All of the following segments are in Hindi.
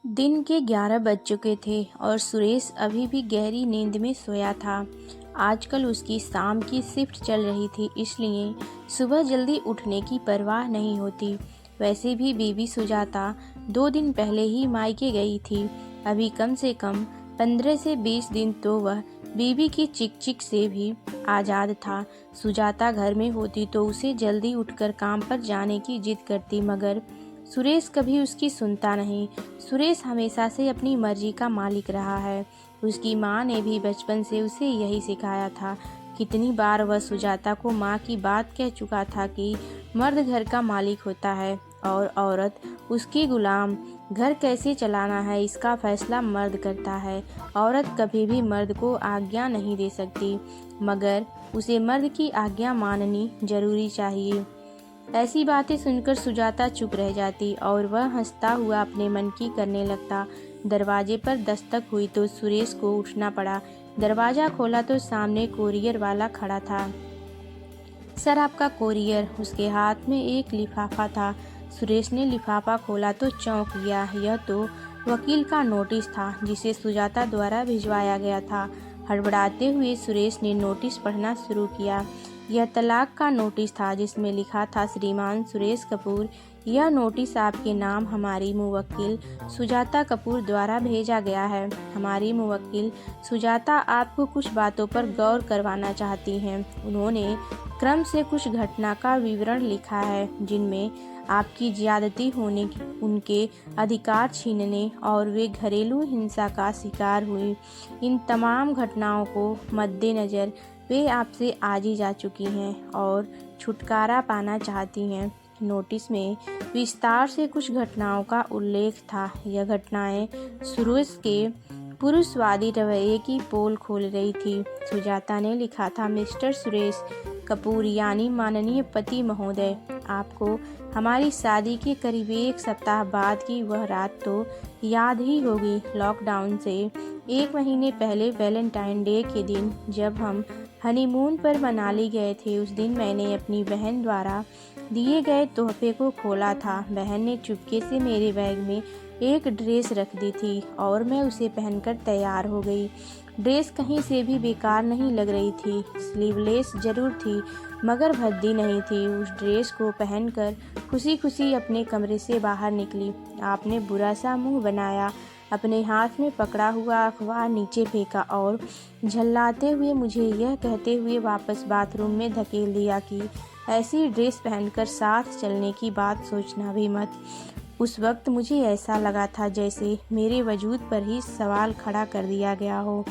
दिन के 11 बज चुके थे और सुरेश अभी भी गहरी नींद में सोया था। आजकल उसकी शाम की शिफ्ट चल रही थी, इसलिए सुबह जल्दी उठने की परवाह नहीं होती। वैसे भी बीबी सुजाता 2 दिन पहले ही मायके गई थी। अभी कम से कम 15 से 20 दिन तो वह बीबी की चिक चिक से भी आज़ाद था। सुजाता घर में होती तो उसे जल्दी उठकर काम पर जाने की जिद करती, मगर सुरेश कभी उसकी सुनता नहीं। सुरेश हमेशा से अपनी मर्जी का मालिक रहा है। उसकी माँ ने भी बचपन से उसे यही सिखाया था। कितनी बार वह सुजाता को माँ की बात कह चुका था कि मर्द घर का मालिक होता है और औरत उसकी गुलाम। घर कैसे चलाना है इसका फैसला मर्द करता है। औरत कभी भी मर्द को आज्ञा नहीं दे सकती, मगर उसे मर्द की आज्ञा माननी जरूरी चाहिए। ऐसी बातें सुनकर सुजाता चुप रह जाती और वह हंसता हुआ अपने मन की करने लगता। दरवाजे पर दस्तक हुई तो सुरेश को उठना पड़ा। दरवाज़ा खोला तो सामने कोरियर वाला खड़ा था। सर, आपका कोरियर। उसके हाथ में एक लिफाफा था। सुरेश ने लिफाफा खोला तो चौंक गया। यह तो वकील का नोटिस था जिसे सुजाता द्वारा भिजवाया गया था। हड़बड़ाते हुए सुरेश ने नोटिस पढ़ना शुरू किया। यह तलाक का नोटिस था जिसमें लिखा था, श्रीमान सुरेश कपूर, यह नोटिस आपके नाम हमारी मुवक्किल सुजाता कपूर द्वारा भेजा गया है। हमारी मुवक्किल सुजाता आपको कुछ बातों पर गौर करवाना चाहती हैं। उन्होंने क्रम से कुछ घटना का विवरण लिखा है जिनमें आपकी ज्यादती होने, उनके अधिकार छीनने और वे घरेलू हिंसा का शिकार हुई। इन तमाम घटनाओं को मद्देनज़र वे आपसे आज ही जा चुकी हैं और छुटकारा पाना चाहती हैं। नोटिस में विस्तार से कुछ घटनाओं का उल्लेख था। यह घटनाएं सुरेश के पुरुषवादी रवैये की पोल खोल रही थी। सुजाता ने लिखा था, मिस्टर सुरेश कपूर यानी माननीय पति महोदय, आपको हमारी शादी के करीब 1 सप्ताह बाद की वह रात तो याद ही होगी। लॉकडाउन से 1 महीने पहले वैलेंटाइन डे के दिन जब हम हनीमून पर मनाली गए थे, उस दिन मैंने अपनी बहन द्वारा दिए गए तोहफे को खोला था। बहन ने चुपके से मेरे बैग में एक ड्रेस रख दी थी और मैं उसे पहनकर तैयार हो गई। ड्रेस कहीं से भी बेकार नहीं लग रही थी। स्लीवलेस जरूर थी मगर भद्दी नहीं थी। उस ड्रेस को पहनकर खुशी खुशी अपने कमरे से बाहर निकली। आपने बुरा सा मुंह बनाया, अपने हाथ में पकड़ा हुआ अखबार नीचे फेंका और झल्लाते हुए मुझे यह कहते हुए वापस बाथरूम में धकेल दिया कि ऐसी ड्रेस पहनकर साथ चलने की बात सोचना भी मत। उस वक्त मुझे ऐसा लगा था जैसे मेरे वजूद पर ही सवाल खड़ा कर दिया गया हो।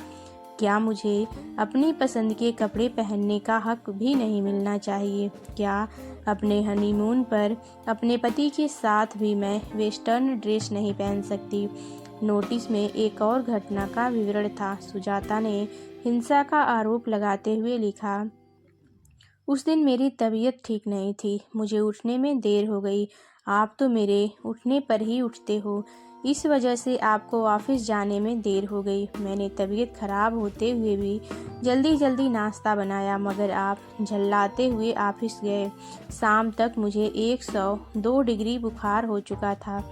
क्या मुझे अपनी पसंद के कपड़े पहनने का हक भी नहीं मिलना चाहिए? क्या अपने हनीमून पर अपने पति के साथ भी मैं वेस्टर्न ड्रेस नहीं पहन सकती? नोटिस में एक और घटना का विवरण था। सुजाता ने हिंसा का आरोप लगाते हुए लिखा, उस दिन मेरी तबीयत ठीक नहीं थी। मुझे उठने में देर हो गई। आप तो मेरे उठने पर ही उठते हो, इस वजह से आपको ऑफिस जाने में देर हो गई। मैंने तबीयत खराब होते हुए भी जल्दी जल्दी नाश्ता बनाया, मगर आप झल्लाते हुए ऑफिस गए। शाम तक मुझे 102 डिग्री बुखार हो चुका था।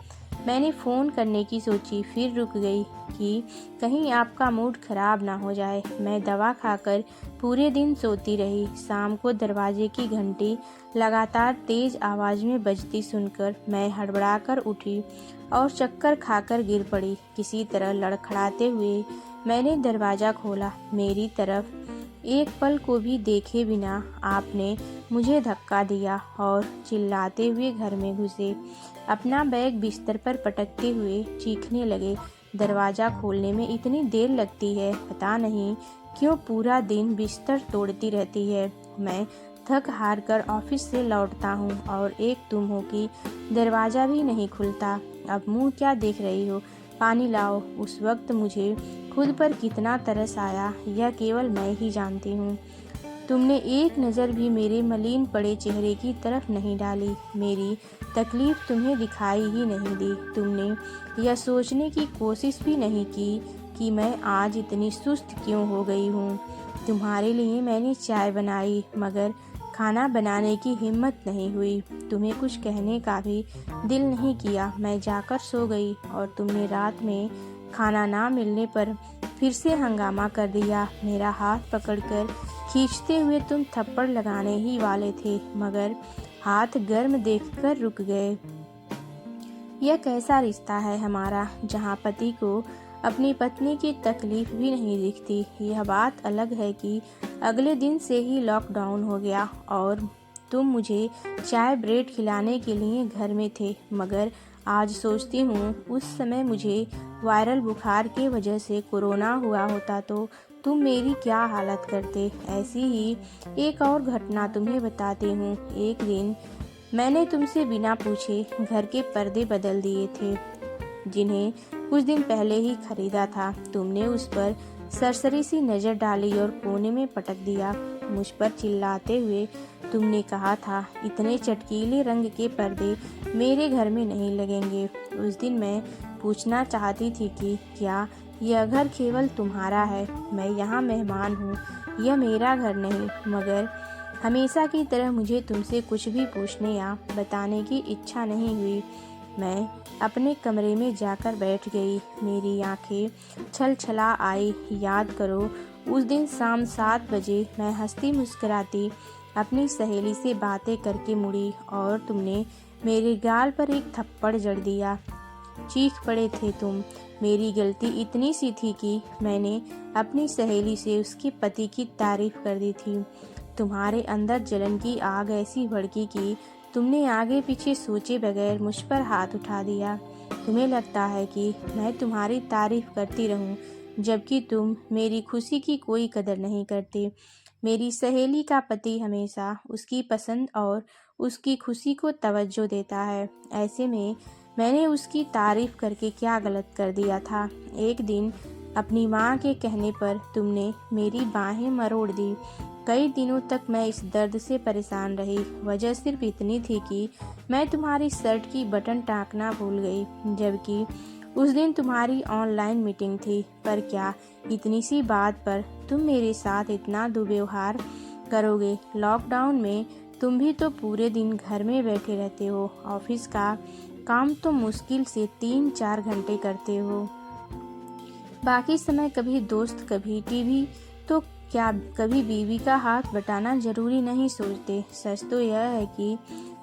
मैंने फ़ोन करने की सोची, फिर रुक गई कि कहीं आपका मूड खराब ना हो जाए। मैं दवा खाकर पूरे दिन सोती रही। शाम को दरवाजे की घंटी लगातार तेज आवाज़ में बजती सुनकर मैं हड़बड़ाकर उठी और चक्कर खाकर गिर पड़ी। किसी तरह लड़खड़ाते हुए मैंने दरवाज़ा खोला। मेरी तरफ एक पल को भी देखे बिना आपने मुझे धक्का दिया और चिल्लाते हुए घर में घुसे। अपना बैग बिस्तर पर पटकते हुए चीखने लगे। दरवाज़ा खोलने में इतनी देर लगती है, पता नहीं क्यों पूरा दिन बिस्तर तोड़ती रहती है। मैं थक हार कर ऑफिस से लौटता हूँ और एक तुम हो कि दरवाज़ा भी नहीं खुलता। अब मुँह क्या देख रही हो? पानी लाओ। उस वक्त मुझे खुद पर कितना तरस आया यह केवल मैं ही जानती हूँ। तुमने एक नज़र भी मेरे मलिन पड़े चेहरे की तरफ नहीं डाली। मेरी तकलीफ़ तुम्हें दिखाई ही नहीं दी। तुमने यह सोचने की कोशिश भी नहीं की कि मैं आज इतनी सुस्त क्यों हो गई हूँ। तुम्हारे लिए मैंने चाय बनाई, मगर खाना बनाने की हिम्मत नहीं हुई। तुम्हें कुछ कहने का भी दिल नहीं किया। मैं जाकर सो गई और तुमने रात में खाना ना मिलने पर फिर से हंगामा कर दिया। मेरा हाथ पकड़कर खींचते हुए तुम थप्पड़ लगाने ही वाले थे, मगर हाथ गर्म देखकर रुक गए। यह कैसा रिश्ता है हमारा, जहाँ पति को अपनी पत्नी की तकलीफ भी नहीं दिखती। यह बात अलग है कि अगले दिन से ही लॉकडाउन हो गया और तुम मुझे चाय ब्रेड खिलाने के लिए घर में थे, मगर आज सोचती हूँ उस समय मुझे वायरल बुखार के वजह से कोरोना हुआ होता तो तुम मेरी क्या हालत करते। ऐसी ही एक और घटना तुम्हें बताती हूँ। एक दिन मैंने तुमसे बिना पूछे घर के पर्दे बदल दिए थे, जिन्हें कुछ दिन पहले ही खरीदा था। तुमने उस पर सरसरी सी नज़र डाली और कोने में पटक दिया। मुझ पर चिल्लाते हुए तुमने कहा था, इतने चटकीले रंग के पर्दे मेरे घर में नहीं लगेंगे। उस दिन मैं पूछना चाहती थी कि क्या यह घर केवल तुम्हारा है? मैं यहाँ मेहमान हूँ, यह मेरा घर नहीं। मगर हमेशा की तरह मुझे तुमसे कुछ भी पूछने या बताने की इच्छा नहीं हुई। मैं अपने कमरे में जाकर बैठ गई। मेरी आंखें छलछला आई। याद करो, उस दिन शाम 7 बजे मैं हंसती मुस्कुराती अपनी सहेली से बातें करके मुड़ी और तुमने मेरे गाल पर एक थप्पड़ जड़ दिया। चीख पड़े थे तुम। मेरी गलती इतनी सी थी कि मैंने अपनी सहेली से उसके पति की तारीफ कर दी थी। तुम्हारे अंदर जलन की आग ऐसी भड़की कि तुमने आगे पीछे सोचे बगैर मुझ पर हाथ उठा दिया। तुम्हें लगता है कि मैं तुम्हारी तारीफ करती रहूं, जबकि तुम मेरी खुशी की कोई कदर नहीं करते। मेरी सहेली का पति हमेशा उसकी पसंद और उसकी खुशी को तवज्जो देता है। ऐसे में मैंने उसकी तारीफ करके क्या गलत कर दिया था? एक दिन अपनी माँ के कहने पर तुमने मेरी बाहें मरोड़ दी। कई दिनों तक मैं इस दर्द से परेशान रही। वजह सिर्फ इतनी थी कि मैं तुम्हारी शर्ट की बटन टाँकना भूल गई, जबकि उस दिन तुम्हारी ऑनलाइन मीटिंग थी। पर क्या इतनी सी बात पर तुम मेरे साथ इतना दुर्व्यवहार करोगे? लॉकडाउन में तुम भी तो पूरे दिन घर में बैठे रहते हो। ऑफिस का काम तो मुश्किल से 3-4 घंटे करते हो। बाकी समय कभी दोस्त, कभी टीवी, तो क्या कभी बीवी का हाथ बटाना जरूरी नहीं सोचते? सच तो यह है कि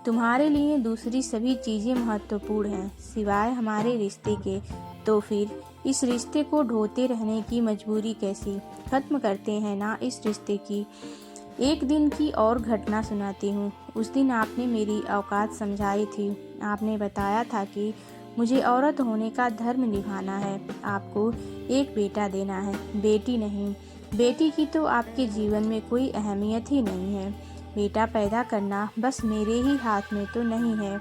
तुम्हारे लिए दूसरी सभी चीज़ें महत्वपूर्ण हैं सिवाय हमारे रिश्ते के। तो फिर इस रिश्ते को ढोते रहने की मजबूरी कैसी? खत्म करते हैं ना इस रिश्ते की। एक दिन की और घटना सुनाती हूँ। उस दिन आपने मेरी औकात समझाई थी। आपने बताया था कि मुझे औरत होने का धर्म निभाना है, आपको एक बेटा देना है, बेटी नहीं। बेटी की तो आपके जीवन में कोई अहमियत ही नहीं है। बेटा पैदा करना बस मेरे ही हाथ में तो नहीं है।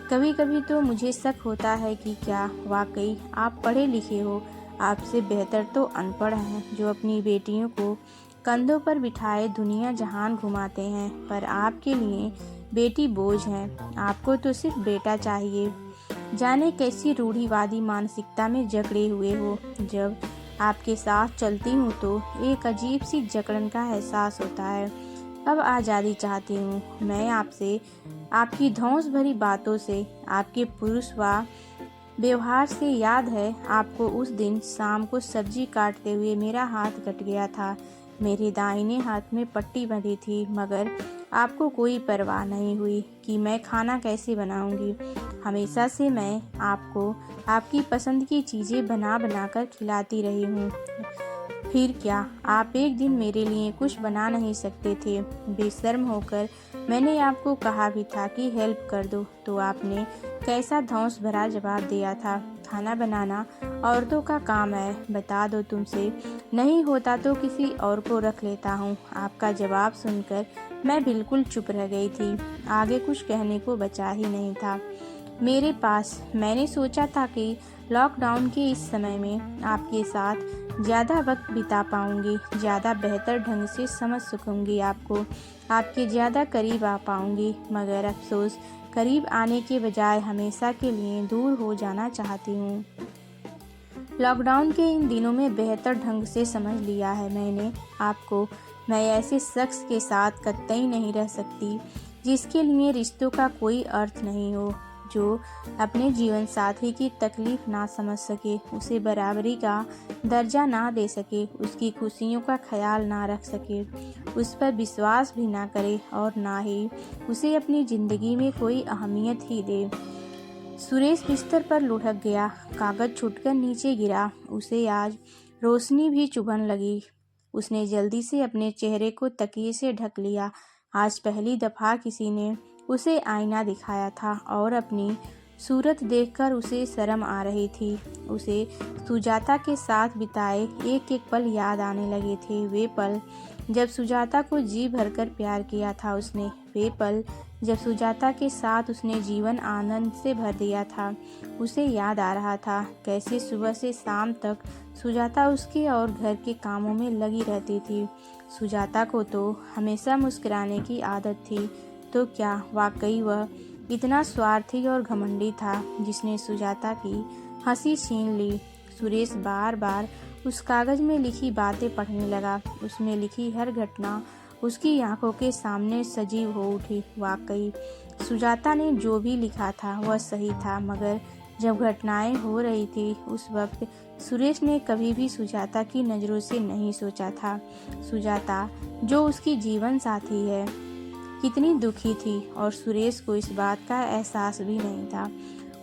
कभी कभी तो मुझे शक होता है कि क्या वाकई आप पढ़े लिखे हो? आपसे बेहतर तो अनपढ़ हैं, जो अपनी बेटियों को कंधों पर बिठाए दुनिया जहान घुमाते हैं। पर आपके लिए बेटी बोझ है। आपको तो सिर्फ बेटा चाहिए। जाने कैसी रूढ़िवादी मानसिकता में जकड़े हुए हो। जब आपके साथ चलती हूँ तो एक अजीब सी जकड़न का एहसास होता है। अब आज़ादी चाहती हूँ मैं आपसे। आपकी धौंस भरी बातों से, आपके पुरुषवाह व्यवहार से। याद है आपको उस दिन शाम को सब्जी काटते हुए मेरा हाथ कट गया था। मेरे दाहिने हाथ में पट्टी बंधी थी, मगर आपको कोई परवाह नहीं हुई कि मैं खाना कैसे बनाऊंगी। हमेशा से मैं आपको आपकी पसंद की चीज़ें बना कर खिलाती रही हूँ। फिर क्या आप एक दिन मेरे लिए कुछ बना नहीं सकते थे? बेशर्म होकर मैंने आपको कहा भी था कि हेल्प कर दो, तो आपने कैसा धौंस भरा जवाब दिया था, खाना बनाना औरतों का काम है, बता दो तुमसे नहीं होता तो किसी और को रख लेता हूँ। आपका जवाब सुनकर मैं बिल्कुल चुप रह गई थी। आगे कुछ कहने को बचा ही नहीं था मेरे पास। मैंने सोचा था कि लॉकडाउन के इस समय में आपके साथ ज़्यादा वक्त बिता पाऊंगी, ज़्यादा बेहतर ढंग से समझ सकूंगी आपको, आपके ज़्यादा करीब आ पाऊंगी। मगर अफसोस, करीब आने के बजाय हमेशा के लिए दूर हो जाना चाहती हूँ। लॉकडाउन के इन दिनों में बेहतर ढंग से समझ लिया है मैंने आपको मैं ऐसे शख्स के साथ कतई नहीं रह सकती जिसके लिए रिश्तों का कोई अर्थ नहीं हो, जो अपने जीवन साथी की तकलीफ ना समझ सके, उसे बराबरी का दर्जा ना दे सके, उसकी खुशियों का ख्याल ना रख सके, उस पर विश्वास भी ना करे और ना ही उसे अपनी ज़िंदगी में कोई अहमियत ही दे। सुरेश बिस्तर पर लुढ़क गया, कागज छूटकर नीचे गिरा। उसे आज रोशनी भी चुभन लगी। उसने जल्दी से अपने चेहरे को तकिए से ढक लिया। आज पहली दफ़ा किसी ने उसे आईना दिखाया था और अपनी सूरत देखकर उसे शर्म आ रही थी। उसे सुजाता के साथ बिताए एक एक पल याद आने लगे थे। वे पल जब सुजाता को जी भरकर प्यार किया था उसने, वे पल जब सुजाता के साथ उसने जीवन आनंद से भर दिया था। उसे याद आ रहा था कैसे सुबह से शाम तक सुजाता उसके और घर के कामों में लगी रहती थी। सुजाता को तो हमेशा मुस्कुराने की आदत थी, तो क्या वाकई वह इतना स्वार्थी और घमंडी था जिसने सुजाता की हंसी छीन ली। सुरेश बार बार उस कागज़ में लिखी बातें पढ़ने लगा। उसमें लिखी हर घटना उसकी आंखों के सामने सजीव हो उठी। वाकई सुजाता ने जो भी लिखा था वह सही था, मगर जब घटनाएं हो रही थी उस वक्त सुरेश ने कभी भी सुजाता की नज़रों से नहीं सोचा था। सुजाता जो उसकी जीवन साथी है कितनी दुखी थी और सुरेश को इस बात का एहसास भी नहीं था।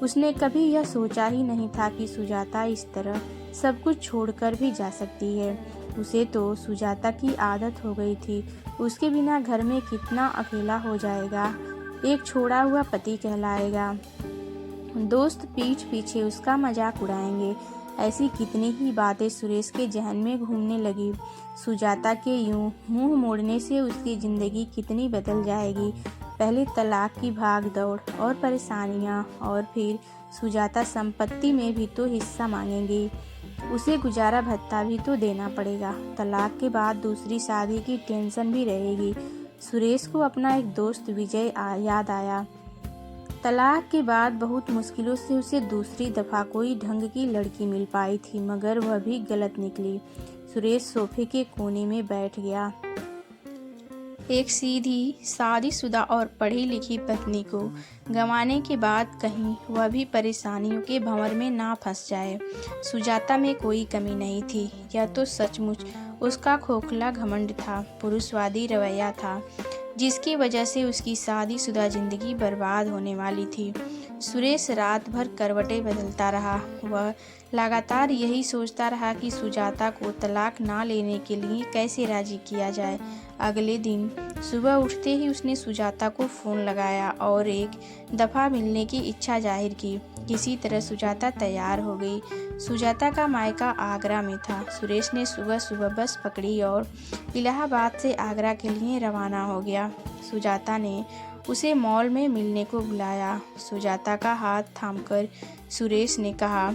उसने कभी यह सोचा ही नहीं था कि सुजाता इस तरह सब कुछ छोड़कर भी जा सकती है। उसे तो सुजाता की आदत हो गई थी। उसके बिना घर में कितना अकेला हो जाएगा, एक छोड़ा हुआ पति कहलाएगा। दोस्त पीठ पीछे उसका मजाक उड़ाएंगे। ऐसी कितनी ही बातें सुरेश के जहन में घूमने लगी। सुजाता के यूं मुंह मोड़ने से उसकी ज़िंदगी कितनी बदल जाएगी। पहले तलाक की भाग दौड़ और परेशानियां, और फिर सुजाता संपत्ति में भी तो हिस्सा मांगेंगी। उसे गुजारा भत्ता भी तो देना पड़ेगा। तलाक के बाद दूसरी शादी की टेंशन भी रहेगी। सुरेश को अपना एक दोस्त विजय याद आया। तलाक के बाद बहुत मुश्किलों से उसे दूसरी दफ़ा कोई ढंग की लड़की मिल पाई थी, मगर वह भी गलत निकली। सुरेश सोफे के कोने में बैठ गया। एक सीधी, शादीशुदा और पढ़ी लिखी पत्नी को गंवाने के बाद कहीं वह भी परेशानियों के भंवर में ना फंस जाए। सुजाता में कोई कमी नहीं थी, यह तो सचमुच उसका खोखला घमंड था, पुरुषवादी रवैया था, जिसकी वजह से उसकी शादीशुदा ज़िंदगी बर्बाद होने वाली थी। सुरेश रात भर करवटें बदलता रहा। वह लगातार यही सोचता रहा कि सुजाता को तलाक ना लेने के लिए कैसे राज़ी किया जाए। अगले दिन सुबह उठते ही उसने सुजाता को फ़ोन लगाया और एक दफ़ा मिलने की इच्छा जाहिर की। किसी तरह सुजाता तैयार हो गई। सुजाता का मायका आगरा में था। सुरेश ने सुबह सुबह बस पकड़ी और इलाहाबाद से आगरा के लिए रवाना हो गया। सुजाता ने उसे मॉल में मिलने को बुलाया। सुजाता का हाथ थामकर सुरेश ने कहा,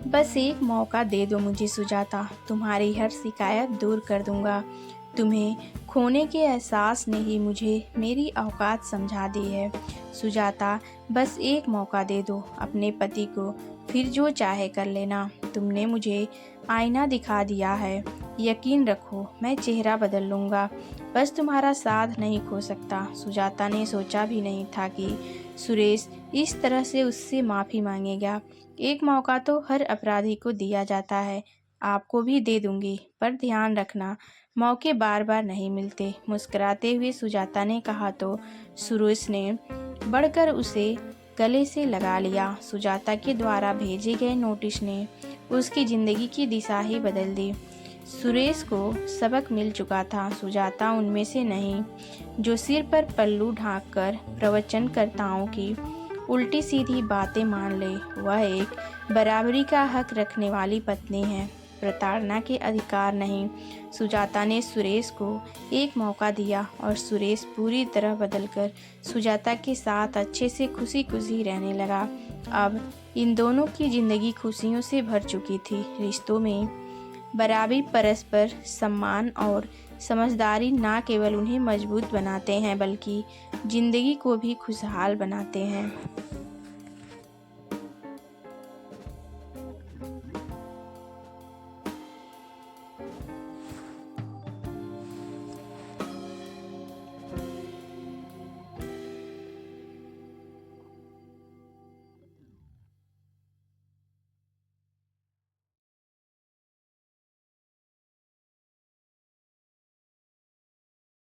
बस एक मौका दे दो मुझे सुजाता, तुम्हारी हर शिकायत दूर कर दूंगा। तुम्हें खोने के एहसास ने ही मुझे मेरी औकात समझा दी है। सुजाता, बस एक मौका दे दो अपने पति को, फिर जो चाहे कर लेना। तुमने मुझे आईना दिखा दिया है, यकीन रखो मैं चेहरा बदल लूँगा, बस तुम्हारा साथ नहीं खो सकता। सुजाता ने सोचा भी नहीं था कि सुरेश इस तरह से उससे माफ़ी मांगेगा। एक मौका तो हर अपराधी को दिया जाता है, आपको भी दे दूंगी, पर ध्यान रखना मौके बार बार नहीं मिलते। मुस्कुराते हुए सुजाता ने कहा तो सुरेश ने बढ़कर उसे गले से लगा लिया। सुजाता के द्वारा भेजे गए नोटिस ने उसकी ज़िंदगी की दिशा ही बदल दी। सुरेश को सबक मिल चुका था। सुजाता उनमें से नहीं जो सिर पर पल्लू ढांककर प्रवचनकर्ताओं की उल्टी सीधी बातें मान ले। वह एक बराबरी का हक रखने वाली पत्नी है, प्रताड़ना के अधिकार नहीं। सुजाता ने सुरेश को एक मौका दिया और सुरेश पूरी तरह बदलकर सुजाता के साथ अच्छे से खुशी खुशी रहने लगा। अब इन दोनों की ज़िंदगी खुशियों से भर चुकी थी। रिश्तों में बराबरी, परस्पर सम्मान और समझदारी ना केवल उन्हें मजबूत बनाते हैं बल्कि ज़िंदगी को भी खुशहाल बनाते हैं।